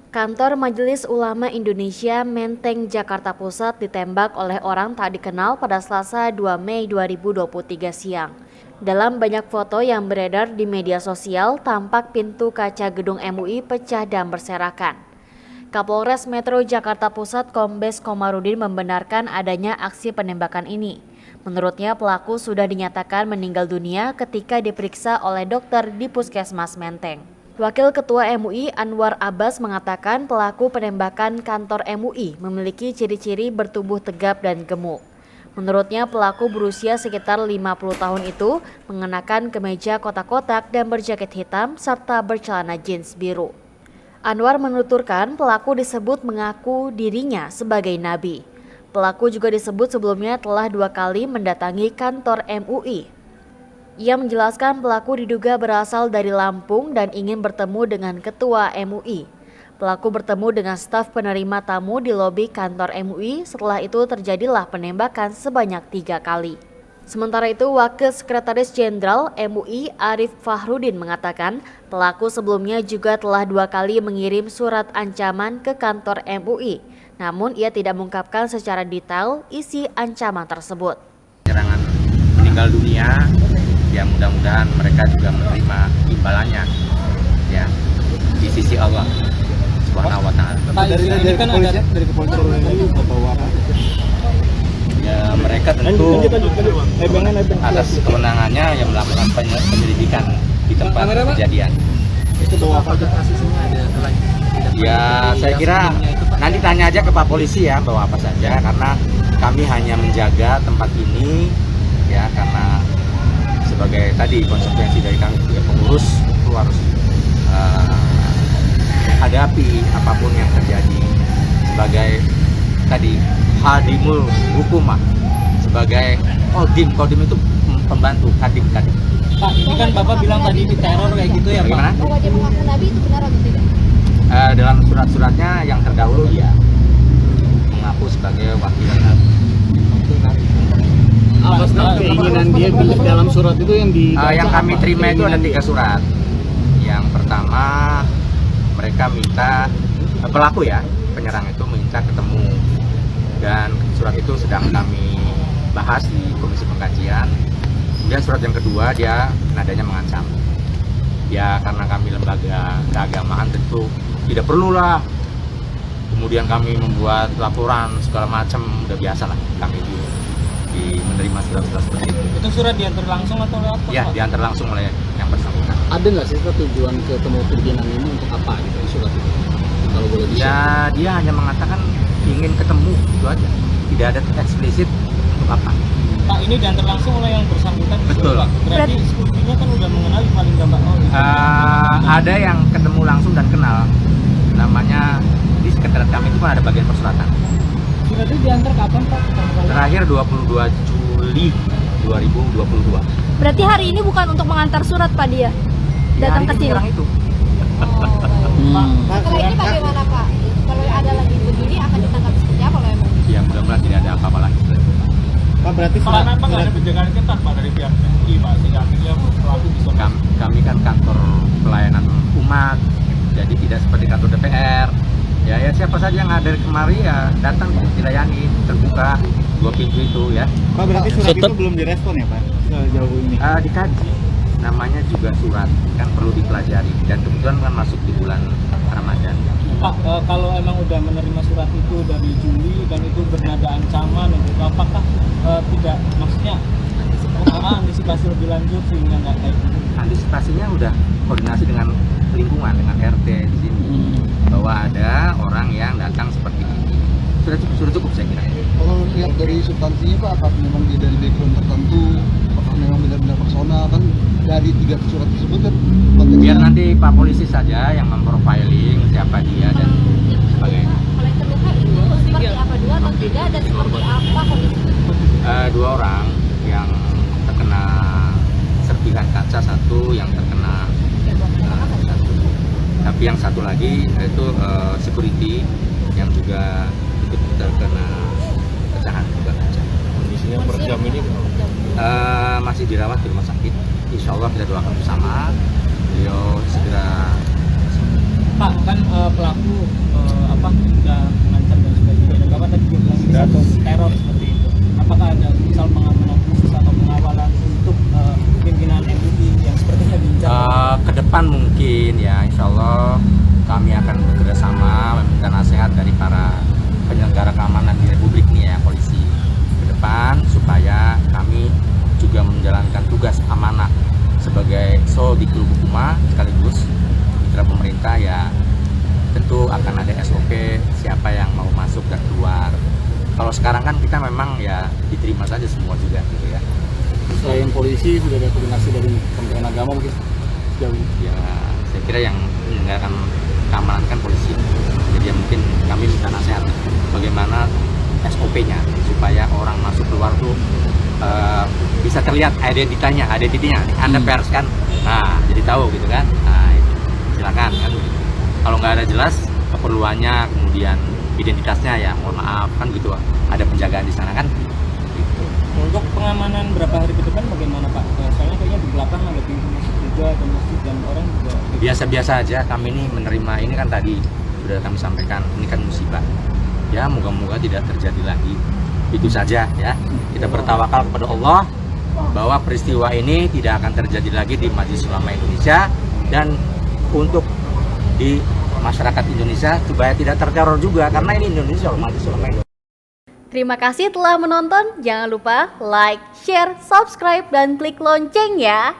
Kantor Majelis Ulama Indonesia Menteng, Jakarta Pusat ditembak oleh orang tak dikenal pada Selasa 2 Mei 2023 siang. Dalam banyak foto yang beredar di media sosial, tampak pintu kaca gedung MUI pecah dan berserakan. Kapolres Metro Jakarta Pusat Kombes Komarudin membenarkan adanya aksi penembakan ini. Menurutnya pelaku sudah dinyatakan meninggal dunia ketika diperiksa oleh dokter di Puskesmas Menteng. Wakil Ketua MUI Anwar Abbas mengatakan pelaku penembakan kantor MUI memiliki ciri-ciri bertubuh tegap dan gemuk. Menurutnya pelaku berusia sekitar 50 tahun itu mengenakan kemeja kotak-kotak dan berjaket hitam serta bercelana jeans biru. Anwar menuturkan pelaku disebut mengaku dirinya sebagai nabi. Pelaku juga disebut sebelumnya telah 2 kali mendatangi kantor MUI. Ia menjelaskan pelaku diduga berasal dari Lampung dan ingin bertemu dengan ketua MUI. Pelaku bertemu dengan staf penerima tamu di lobi kantor MUI, setelah itu terjadilah penembakan sebanyak 3 kali. Sementara itu, Wakil Sekretaris Jenderal MUI Arif Fahrudin mengatakan pelaku sebelumnya juga telah 2 kali mengirim surat ancaman ke kantor MUI. Namun ia tidak mengungkapkan secara detail isi ancaman tersebut. Penyerangan meninggal dunia, ya mudah-mudahan mereka juga menerima imbalannya ya di sisi Allah Subhanahu wa taala. Dari kepolisian bawa apa? Ya mereka tentu atas kewenangannya yang melakukan penyelidikan di tempat kejadian. Itu bawa apa? Ya saya kira nanti tanya aja ke Pak Polisi ya bawa apa saja, karena kami hanya menjaga tempat ini ya, karena sebagai tadi konsekuensi dari kami sebagai pengurus itu harus hadapi apapun yang terjadi sebagai tadi hadimul hukumah, sebagai kodim itu pembantu kadim. Pak, ini kan Bapak bilang tadi di teror kayak gitu ya, Bagaimana? Pak? Bahwa dia mengaku nabi itu benar atau tidak? Dalam surat-suratnya yang terdahulu ya mengaku sebagai wakil nabi. Apa keinginan dia dalam surat itu yang kami terima itu ada 3 surat. Yang pertama mereka minta pelaku ya penyerang itu minta ketemu, dan surat itu sedang kami bahas di komisi pengkajian. Kemudian surat yang kedua dia nadanya mengancam. Ya karena kami lembaga keagamaan tentu tidak perlulah kemudian kami membuat laporan segala macam, udah biasa lah kami menerima surat-surat seperti itu. Itu surat diantar langsung atau lewat? Ya, diantar langsung oleh yang bersangkutan. Ada nggak sih tujuan ketemu pimpinan ini untuk apa gitu surat itu? Kalau boleh bisa. Ya, dia hanya mengatakan ingin ketemu, itu aja. Tidak ada eksplisit untuk apa. Pak, ini diantar langsung oleh yang bersangkutan. Betul. Berarti sekuritinya kan udah mengenali paling gampang. Ada yang ketemu langsung dan kenal. Namanya di sekretariat kami itu kan ada bagian persuratan. Surat itu diantar kapan, Pak? Terakhir 22 Juli 2022. Berarti hari ini bukan untuk mengantar surat Pak dia datang ke sini. Itu. Setelah ini bagaimana Pak? Kalau ada lagi begini akan ditangkap seperti apa Pak? Ya mudah-mudahan tidak ada apa-apa lagi. Pak, berarti Karena memang ada penjagaan ketat Pak dari pihak MUI Pak, sehingga akhirnya pelaku bisa Kami kan kantor pelayanan umat, jadi tidak seperti kantor DPR. Ya siapa saja yang hadir kemari ya datang dilayani, terbuka 2 pintu itu ya. Pak, berarti surat itu belum direspon ya, Pak? Sejauh ini. Dikaji, namanya juga surat kan perlu dipelajari, dan kebetulan kan masuk di bulan Ramadan. Pak, kalau emang udah menerima surat itu dari Juli dan itu bernada ancaman gitu, apakah tidak maksudnya antisipasi lebih lanjut sehingga nggak kayak gitu? Antisipasinya udah koordinasi dengan lingkungan, dengan RT di sini, bahwa ada orang yang datang seperti ini. Sudah cukup saya kira. Kalau lihat dari substansinya Pak, apakah memang dia dari background tertentu, apakah memang benar-benar personal kan dari 3 surat tersebut kan konteksnya. Biar nanti Pak Polisi saja yang memprofiling siapa dia dan sebagainya. Kalau yang terluka itu seperti apa, 2 atau 3 dan seperti apa kondisi? 2 orang yang terkena serpihan kaca, 1 yang terkena 1. Tapi yang 1 lagi itu security yang juga ikut terkena pecahan juga kaca. kondisinya per jam ini Masih dirawat di rumah sakit. Insya Allah kita doakan bersama beliau segera. Pak, kan pelaku sudah mengancam dan sebagainya, dan Bapak tadi juga bilang bisa teror seperti itu. Apakah ada misal pengamanan khusus atau pengawalan untuk pimpinan MUI yang sepertinya diincar? Ke depan mungkin ya, insya Allah kami akan bekerja sama meminta nasihat dari para penyelenggara keamanan di Republik ini ya, polisi ke depan, supaya kami juga menjalankan tugas amanah sebagai Soldikul Hukuma sekaligus mitra pemerintah ya. Tentu akan ada SOP siapa yang mau masuk dan keluar. Kalau sekarang kan kita memang ya diterima saja semua juga gitu ya. Selain polisi sudah ada koordinasi dari Kementerian Agama mungkin sejauh ini? Ya saya kira yang menyelenggarakan keamanan kan polisi. Jadi ya mungkin kami minta nasihat bagaimana SOP-nya supaya orang masuk keluar tuh bisa terlihat identitinya. Anda pers kan, nah jadi tahu gitu kan. Nah itu silakan kan. Kalau nggak ada jelas keperluannya, kemudian identitasnya ya mohon maaf kan gitu. Ada penjagaan di sana kan. Gitu. Untuk pengamanan berapa hari ke depan bagaimana Pak? Soalnya kayaknya di belakang ada pintu masuk juga dan masjid dan orang juga. Biasa-biasa aja, kami ini menerima ini kan tadi sudah kami sampaikan, ini kan musibah. Ya moga-moga tidak terjadi lagi. Itu saja ya. Kita bertawakal kepada Allah bahwa peristiwa ini tidak akan terjadi lagi di Majelis Ulama Indonesia, dan untuk di masyarakat Indonesia supaya tidak terteror juga, karena ini Indonesia, Majelis Ulama Indonesia. Terima kasih telah menonton. Jangan lupa like, share, subscribe, dan klik lonceng ya.